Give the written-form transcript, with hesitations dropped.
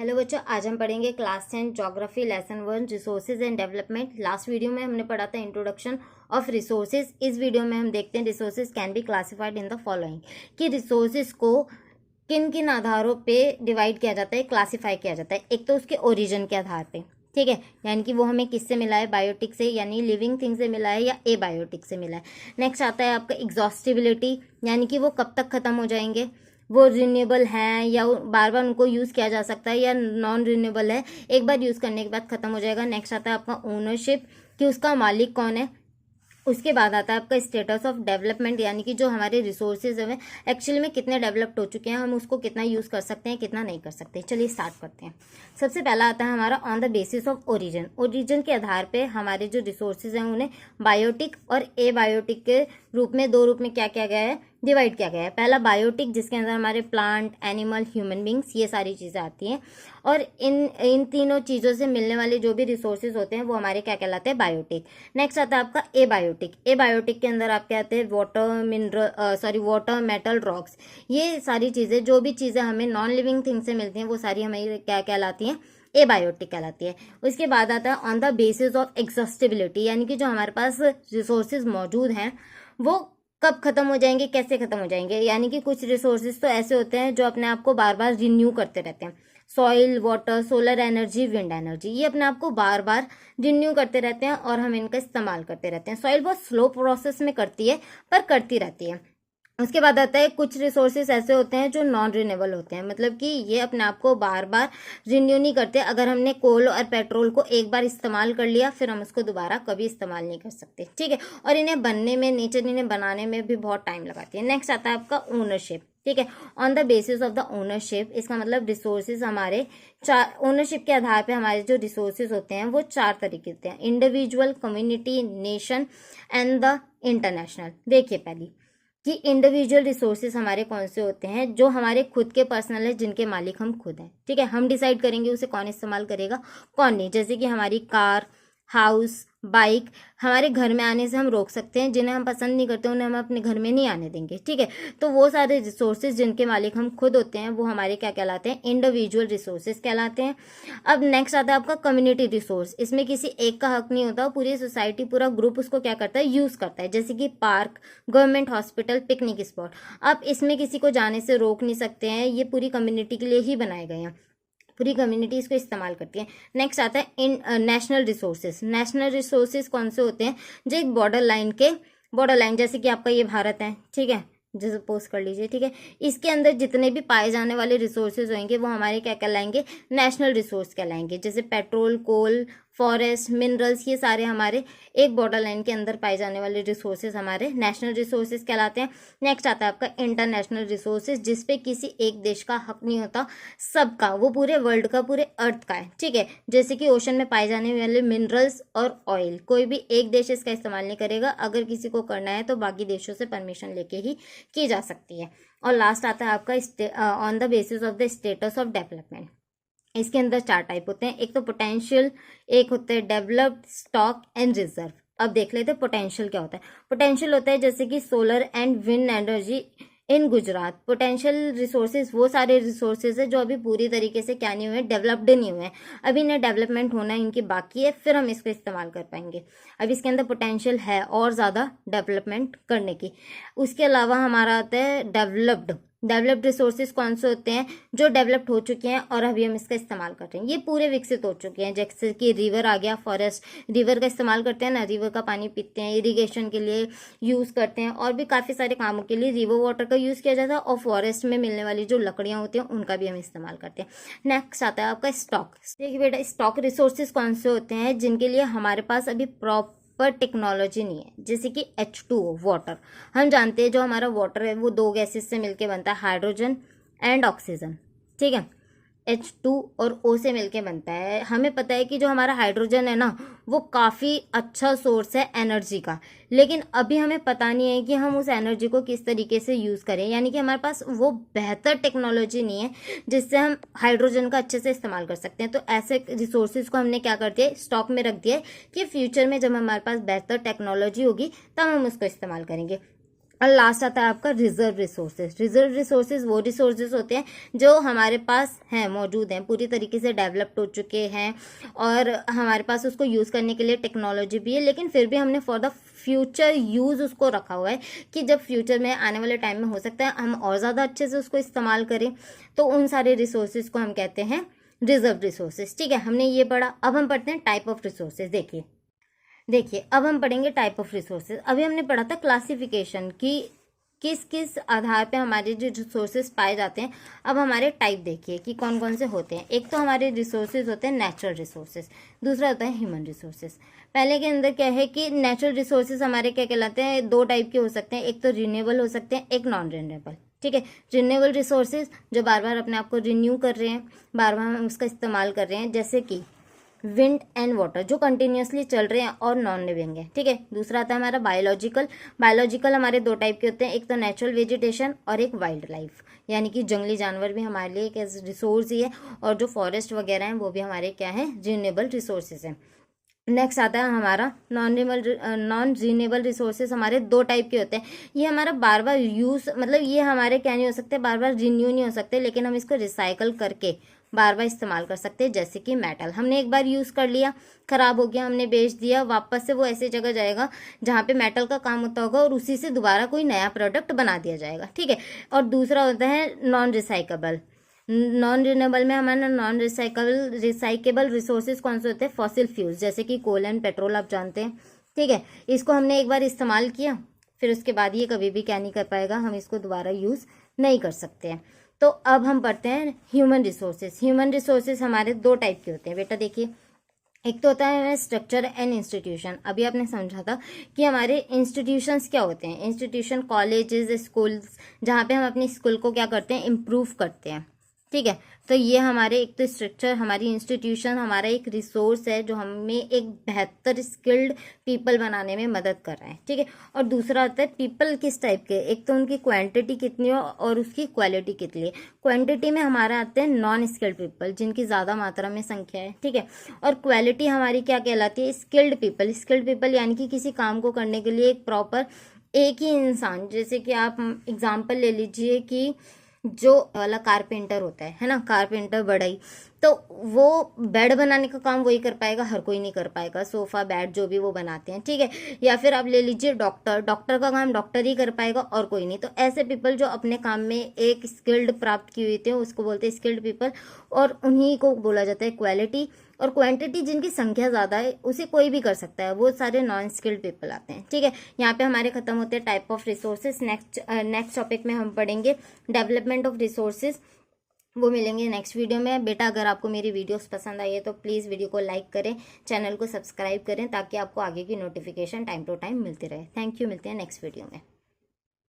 Hello बच्चों, आज हम पढ़ेंगे class 10 geography lesson 1 resources and development. Last video में हमने पढ़ा था इंट्रोडक्शन ऑफ रिसोर्सेज। इस वीडियो में हम देखते हैं resources can be classified in the following, कि रिसोर्सेज को किन किन आधारों पे डिवाइड किया जाता है, क्लासीफाई किया जाता है। एक तो उसके ओरिजिन के आधार पे, ठीक है, यानी कि वो हमें किससे मिला है, बायोटिक से यानी लिविंग थिंग से मिला है या एबायोटिक से मिला है। नेक्स्ट आता है आपका एग्जॉस्टिबिलिटी, यानी कि वो कब तक खत्म हो जाएंगे, वो रिन्यूएबल हैं या बार बार उनको यूज़ किया जा सकता है, या नॉन रिन्यूएबल है, एक बार यूज़ करने के बाद ख़त्म हो जाएगा। नेक्स्ट आता है आपका ओनरशिप, कि उसका मालिक कौन है। उसके बाद आता है आपका स्टेटस ऑफ डेवलपमेंट, यानी कि जो हमारे रिसोर्सेज हैं एक्चुअली में कितने डेवलप्ड हो चुके हैं, हम उसको कितना यूज़ कर सकते हैं, कितना नहीं कर सकते। चलिए स्टार्ट करते हैं। सबसे पहला आता है हमारा on the basis of origin. Origin के आधार पे हमारे जो रिसोर्सेज हैं उन्हें बायोटिक और एबायोटिक के रूप में, दो रूप में क्या किया गया है, डिवाइड किया गया है। पहला बायोटिक, जिसके अंदर हमारे प्लांट, एनिमल, ह्यूमन बींग्स, ये सारी चीज़ें आती हैं, और इन तीनों चीज़ों से मिलने वाले जो भी रिसोर्सेज होते हैं वो हमारे क्या कहलाते हैं, बायोटिक। नेक्स्ट आता है आपका एबायोटिक। एबायोटिक के अंदर आप क्या आते हैं, वाटर, मेटल, रॉक्स, ये सारी चीज़ें, जो भी चीज़ें हमें नॉन लिविंग थिंग से मिलती हैं वो सारी हमें क्या कहलाती हैं, एबायोटिक कहलाती है। उसके बाद आता है on the basis of exhaustibility, यानी कि जो हमारे पास रिसोर्सेज मौजूद हैं वो कब खत्म हो जाएंगे, कैसे खत्म हो जाएंगे। यानी कि कुछ रिसोर्सेज तो ऐसे होते हैं जो अपने आप को बार बार रिन्यू करते रहते हैं। Soil, water, solar energy, wind energy, ये अपने आप को बार बार रिन्यू करते रहते हैं और हम इनका इस्तेमाल करते रहते हैं। सॉइल बहुत स्लो प्रोसेस में करती है पर करती रहती है। उसके बाद आता है कुछ रिसोर्सेज ऐसे होते हैं जो नॉन रिन्यूएबल होते हैं, मतलब कि ये अपने आप को बार बार रिन्यू नहीं करते। अगर हमने कोल और पेट्रोल को एक बार इस्तेमाल कर लिया फिर हम उसको दोबारा कभी इस्तेमाल नहीं कर सकते, ठीक है। और इन्हें बनने में, नेचर इन्हें बनाने में भी बहुत टाइम लगाती है। नेक्स्ट आता है आपका ओनरशिप, ठीक है। On the basis of the ownership, इसका मतलब रिसोर्सेज हमारे चार, ओनरशिप के आधार पे हमारे जो रिसोर्सेज होते हैं वो चार तरीके होते हैं, individual, community, nation and the international. देखिए पहली कि इंडिविजुअल रिसोर्सेज हमारे कौन से होते हैं, जो हमारे खुद के पर्सनल है, जिनके मालिक हम खुद हैं, ठीक है। हम डिसाइड करेंगे उसे कौन इस्तेमाल करेगा कौन नहीं। जैसे कि हमारी कार, हाउस, बाइक हमारे घर में आने से हम रोक सकते हैं, जिन्हें हम पसंद नहीं करते उन्हें हम अपने घर में नहीं आने देंगे, ठीक है। तो वो सारे रिसोर्सेज जिनके मालिक हम खुद होते हैं वो हमारे क्या कहलाते हैं, इंडिविजुअल रिसोर्सेज कहलाते हैं। अब नेक्स्ट आता है आपका कम्युनिटी रिसोर्स। इसमें किसी एक का हक नहीं होता, पूरी सोसाइटी, पूरा ग्रुप उसको क्या करता है, यूज करता है। जैसे कि park, government hospital, picnic spot, आप इसमें किसी को जाने से रोक नहीं सकते हैं, ये पूरी कम्युनिटी के लिए ही बनाए गए हैं, पूरी कम्युनिटी इसको इस्तेमाल करती है। नेक्स्ट आता है इन नेशनल रिसोर्सेज। नेशनल रिसोर्सेज कौन से होते हैं, जो एक बॉर्डर लाइन, जैसे कि आपका ये भारत है, ठीक है, जैसे पोस्ट कर लीजिए, ठीक है। इसके अंदर जितने भी पाए जाने वाले रिसोर्सेज होंगे वो हमारे क्या कहलाएंगे, नेशनल रिसोर्स कहलाएंगे। जैसे पेट्रोल, कोल, फॉरेस्ट, मिनरल्स, ये सारे हमारे एक बॉर्डर लाइन के अंदर पाए जाने वाले रिसोर्सेज हमारे नेशनल रिसोर्सेज कहलाते हैं। नेक्स्ट आता है आपका इंटरनेशनल रिसोर्सेज, जिसपे किसी एक देश का हक नहीं होता, सबका, वो पूरे वर्ल्ड का, पूरे अर्थ का है, ठीक है। जैसे कि ओशन में पाए जाने वाले मिनरल्स और ऑयल, कोई भी एक देश इसका इस्तेमाल नहीं करेगा, अगर किसी को करना है तो बाकी देशों से परमिशन लेके ही की जा सकती है। और लास्ट आता है आपका on the basis of the status of development. इसके अंदर चार टाइप होते हैं, एक तो पोटेंशियल, एक होता है डेवलप्ड, स्टॉक एंड रिजर्व। अब देख लेते हैं पोटेंशियल क्या होता है। पोटेंशियल होता है जैसे कि solar and wind energy in Gujarat. Potential resources वो सारे रिसोर्सेज है जो अभी पूरी तरीके से क्या नहीं हुए, डेवलप्ड नहीं हुए हैं, अभी इन्हें डेवलपमेंट होना इनकी बाकी है, फिर हम इसको इस्तेमाल कर पाएंगे। अब इसके अंदर पोटेंशियल है और ज़्यादा डेवलपमेंट करने की। उसके अलावा हमारा आता है डेवलप्ड रिसोर्सेज कौन से होते हैं, जो डेवलप्ड हो चुके हैं और अभी हम इसका इस्तेमाल कर रहे हैं, ये पूरे विकसित हो चुके हैं। जैसे कि रिवर आ गया, फॉरेस्ट, रिवर का इस्तेमाल करते हैं ना, रिवर का पानी पीते हैं, इरिगेशन के लिए यूज़ करते हैं, और भी काफ़ी सारे कामों के लिए रिवर वाटर का यूज़ किया जाता है। और फॉरेस्ट में मिलने वाली जो लकड़ियाँ होती हैं उनका भी हम इस्तेमाल करते हैं। नेक्स्ट आता है आपका स्टॉक। देखिए बेटा, स्टॉक रिसोर्सेज कौन से होते हैं, जिनके लिए हमारे पास अभी पर टेक्नोलॉजी नहीं है। जैसे कि H2O, वाटर, हम जानते हैं जो हमारा वाटर है वो दो गैसेस से मिलके बनता है, हाइड्रोजन एंड ऑक्सीजन, ठीक है। H2 और O से मिलके बनता है। हमें पता है कि जो हमारा हाइड्रोजन है ना वो काफ़ी अच्छा सोर्स है एनर्जी का, लेकिन अभी हमें पता नहीं है कि हम उस एनर्जी को किस तरीके से यूज़ करें, यानी कि हमारे पास वो बेहतर टेक्नोलॉजी नहीं है जिससे हम हाइड्रोजन का अच्छे से इस्तेमाल कर सकते हैं। तो ऐसे रिसोर्सेज को हमने क्या कर दिया, स्टॉक में रख दिया है कि फ्यूचर में जब हमारे पास बेहतर टेक्नोलॉजी होगी तब हम उसको इस्तेमाल करेंगे। और लास्ट आता है आपका रिजर्व रिसोर्सेज। रिजर्व रिसोर्सेज वो रिसोर्सेज होते हैं जो हमारे पास हैं, मौजूद हैं, पूरी तरीके से डेवलप्ड हो चुके हैं और हमारे पास उसको यूज़ करने के लिए टेक्नोलॉजी भी है, लेकिन फिर भी हमने फॉर द फ्यूचर यूज़ उसको रखा हुआ है कि जब फ्यूचर में आने वाले टाइम में हो सकता है हम और ज़्यादा अच्छे से उसको इस्तेमाल करें, तो उन सारे रिसोर्सेज को हम कहते हैं रिजर्व रिसोर्सेज। ठीक है, हमने ये पढ़ा। अब हम पढ़ते हैं टाइप ऑफ रिसोर्सेज। देखिए अब हम पढ़ेंगे टाइप ऑफ रिसोर्सेज। अभी हमने पढ़ा था क्लासिफिकेशन की किस किस आधार पे हमारे जो रिसोर्सेज पाए जाते हैं। अब हमारे टाइप देखिए कि कौन कौन से होते हैं। एक तो हमारे रिसोर्सेज होते हैं नेचुरल रिसोर्सेज, दूसरा होता है ह्यूमन रिसोर्सेज। पहले के अंदर क्या है कि नेचुरल रिसोर्सेज हमारे क्या कहलाते हैं, दो टाइप के हो सकते हैं, एक तो रिन्यूएबल हो सकते हैं, एक नॉन रिन्यूएबल। ठीक है, रिन्यूएबल रिसोर्सेज जो बार बार अपने आप को रिन्यू कर रहे हैं, बार बार हम उसका इस्तेमाल कर रहे हैं, जैसे कि विंड एंड वाटर जो कंटिन्यूसली चल रहे हैं और नॉन लिविंग है। ठीक है, दूसरा आता है हमारा बायोलॉजिकल। बायोलॉजिकल हमारे दो टाइप के होते हैं, एक तो नेचुरल वेजिटेशन और एक वाइल्ड लाइफ, यानी कि जंगली जानवर भी हमारे लिए एक रिसोर्स ही है, और जो फॉरेस्ट वगैरह हैं वो भी हमारे क्या है, रिन्यूएबल रिसोर्सेज हैं। नेक्स्ट आता है हमारा नॉन रिन्यूएबल रिसोर्सेज। हमारे दो टाइप के होते हैं, ये हमारा बार बार यूज, मतलब ये हमारे क्या नहीं हो सकते, बार बार रिन्यू नहीं हो सकते, लेकिन हम इसको रिसाइकल करके बार बार इस्तेमाल कर सकते हैं। जैसे कि मेटल, हमने एक बार यूज़ कर लिया, खराब हो गया, हमने बेच दिया, वापस से वो ऐसी जगह जाएगा जहाँ पे मेटल का काम होता होगा और उसी से दोबारा कोई नया प्रोडक्ट बना दिया जाएगा। ठीक है, और दूसरा होता है नॉन रिसाइकेबल। नॉन रिन्यूएबल में हमारा नॉन रिसाइकेबल रिसोर्सेज कौन से होते हैं, फॉसिल फ्यूल्स, जैसे कि कोल एंड पेट्रोल आप जानते हैं। ठीक है, इसको हमने एक बार इस्तेमाल किया, फिर उसके बाद ये कभी भी क्या नहीं कर पाएगा, हम इसको दोबारा यूज़ नहीं कर सकते हैं। तो अब हम पढ़ते हैं ह्यूमन रिसोर्सेज। ह्यूमन रिसोर्सेज हमारे दो टाइप के होते हैं बेटा। देखिए, एक तो होता है स्ट्रक्चर एंड इंस्टीट्यूशन। अभी आपने समझा था कि हमारे इंस्टीट्यूशंस क्या होते हैं, इंस्टीट्यूशन कॉलेजेस स्कूल्स, जहाँ पे हम अपनी स्कूल को क्या करते हैं, इम्प्रूव करते हैं। ठीक है, तो ये हमारे एक तो स्ट्रक्चर, हमारी इंस्टीट्यूशन हमारा एक रिसोर्स है जो हमें एक बेहतर स्किल्ड पीपल बनाने में मदद कर रहा है। ठीक है, और दूसरा होता है पीपल किस टाइप के, एक तो उनकी क्वांटिटी कितनी हो और उसकी क्वालिटी कितनी है। क्वांटिटी में हमारे आते हैं नॉन स्किल्ड पीपल जिनकी ज़्यादा मात्रा में संख्या है। ठीक है, और क्वालिटी हमारी क्या कहलाती है, स्किल्ड पीपल। स्किल्ड पीपल यानी कि किसी काम को करने के लिए एक प्रॉपर एक ही इंसान, जैसे कि आप एग्जाम्पल ले लीजिए कि जो वाला कारपेंटर होता है ना, कारपेंटर बढ़ई, तो वो बेड बनाने का काम वही कर पाएगा, हर कोई नहीं कर पाएगा, सोफा बेड जो भी वो बनाते हैं। ठीक है, या फिर आप ले लीजिए डॉक्टर, डॉक्टर का काम डॉक्टर ही कर पाएगा और कोई नहीं। तो ऐसे पीपल जो अपने काम में एक स्किल्ड प्राप्त की हुई थे उसको बोलते हैं स्किल्ड पीपल, और उन्हीं को बोला जाता है क्वालिटी। और क्वांटिटी जिनकी संख्या ज़्यादा है उसे कोई भी कर सकता है, वो सारे नॉन स्किल्ड पीपल आते हैं। ठीक है, यहाँ पे हमारे खत्म होते हैं type of resources. Next topic में हम पढ़ेंगे डेवलपमेंट ऑफ रिसोर्सेज, वो मिलेंगे नेक्स्ट वीडियो में। बेटा अगर आपको मेरी वीडियोस पसंद आई है तो प्लीज़ वीडियो को लाइक करें, चैनल को सब्सक्राइब करें, ताकि आपको आगे की नोटिफिकेशन टाइम टू टाइम मिलती रहे। थैंक यू, मिलते हैं नेक्स्ट वीडियो में।